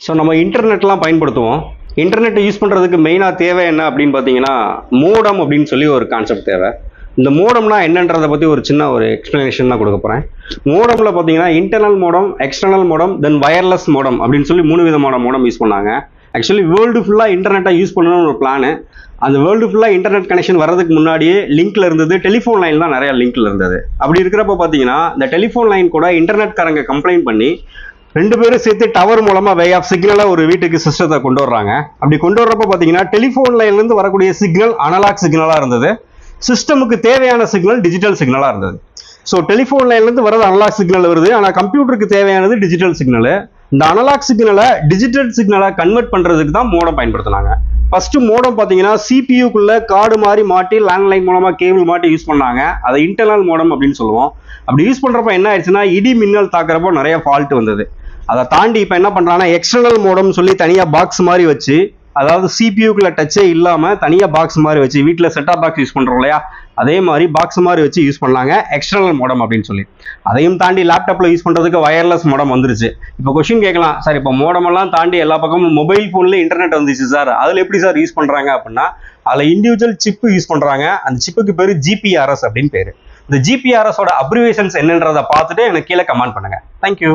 So நம்ம இன்டர்நெட்லாம் பயன்படுத்துவோம். Internet use பண்ணுறதுக்கு மெயினாக தேவை என்ன அப்படின்னு பார்த்தீங்கன்னா, மோடம் அப்படின்னு சொல்லி ஒரு கான்செப்ட் தேவை. இந்த மோடம்னா என்னன்றதை பற்றி ஒரு சின்ன ஒரு எக்ஸ்ப்ளனேஷன் தான் கொடுக்க போகிறேன். மோடமில் பார்த்தீங்கன்னா இன்டர்னல் மோடம், எக்ஸ்டர்னல் மோடம், தென் வயர்லெஸ் மோடம் அப்படின்னு சொல்லி 3 விதமான மோடம் யூஸ் பண்ணாங்க. ஆக்சுவலி வேர்ல்டு ஃபுல்லாக இன்டர்நெட்டை யூஸ் பண்ணணும்னு ஒரு பிளானு. அந்த வேர்ல்டு ஃபுல்லாக இன்டர்நெட் கனெக்ஷன் வர்றதுக்கு முன்னாடியே லிங்க்ல இருந்தது, டெலிஃபோன் லைன் தான் நிறைய லிங்க்ல இருந்தது. அப்படி இருக்கிறப்ப பார்த்தீங்கன்னா இந்த டெலிஃபோன் லைன் கூட இன்டர்நெட்காரங்க கம்ப்ளைண்ட் பண்ணி 2 பேரும் சேர்த்து டவர் மூலமா வே ஆஃப் சிக்னலா ஒரு வீட்டுக்கு சிஸ்டத்தை கொண்டு வர்றாங்க. அப்படி கொண்டு வர்றப்ப பாத்தீங்கன்னா டெலிஃபோன் லைன்ல இருந்து வரக்கூடிய சிக்னல் அனலாக் சிக்னலா இருந்தது, சிஸ்டமுக்கு தேவையான சிக்னல் டிஜிட்டல் சிக்னலா இருந்தது. ஸோ டெலிஃபோன் லைன்ல இருந்து வரது அனலாக் சிக்னல் வருது, ஆனா கம்ப்யூட்டருக்கு தேவையானது டிஜிட்டல் சிக்னல். இந்த அனலாக் சிக்னலை டிஜிட்டல் சிக்னலா கன்வெர்ட் பண்றதுக்கு தான் மோடம் பயன்படுத்தினாங்க. ஃபர்ஸ்ட் மோடம் பாத்தீங்கன்னா சிபியூக்குள்ள கார்டு மாதிரி மாட்டி லேண்ட்லைன் மூலமா கேபிள் மாட்டி யூஸ் பண்ணாங்க. அதை இன்டர்னல் மோடம் அப்படின்னு சொல்லுவோம். அப்படி யூஸ் பண்றப்ப என்ன ஆயிடுச்சுன்னா இடி மின்னல் தாக்குறப்போ நிறைய ஃபால்ட் வந்தது. அதை தாண்டி இப்போ என்ன பண்றாங்கன்னா எக்ஸ்டர்னல் மோடம் சொல்லி தனியா பாக்ஸ் மாதிரி வச்சு, அதாவது சிபியூக்குள்ள டச்சே இல்லாம தனியா பாக்ஸ் மாதிரி வச்சு, வீட்டில் செட்டாப் பாக்ஸ் யூஸ் பண்றோம் இல்லையா, அதே மாதிரி பாக்ஸ் மாதிரி வச்சு யூஸ் பண்ணாங்க எக்ஸ்டர்னல் மோடம் அப்படின்னு சொல்லி. அதையும் தாண்டி லேப்டாப்ல யூஸ் பண்றதுக்கு வயர்லெஸ் மோடம் வந்துருச்சு. இப்போ கொஸ்டின் கேட்கலாம், சார் இப்போ மோடம் எல்லாம் தாண்டி எல்லா பக்கமும் மொபைல் போன்ல இன்டர்நெட் வந்துச்சு சார், அதுல எப்படி சார் யூஸ் பண்றாங்க அப்படின்னா, அதுல இண்டிவிஜுவல் சிப் யூஸ் பண்றாங்க. அந்த சிப்புக்கு பேரு ஜிபிஆர்எஸ் அப்படின்னு பேரு. இந்த ஜிபிஆர்எஸ் ஓட அப்ரிவேஷன்ஸ் என்னன்றதை பார்த்துட்டு எனக்கு கீழே கமெண்ட் பண்ணுங்க. தேங்க்யூ.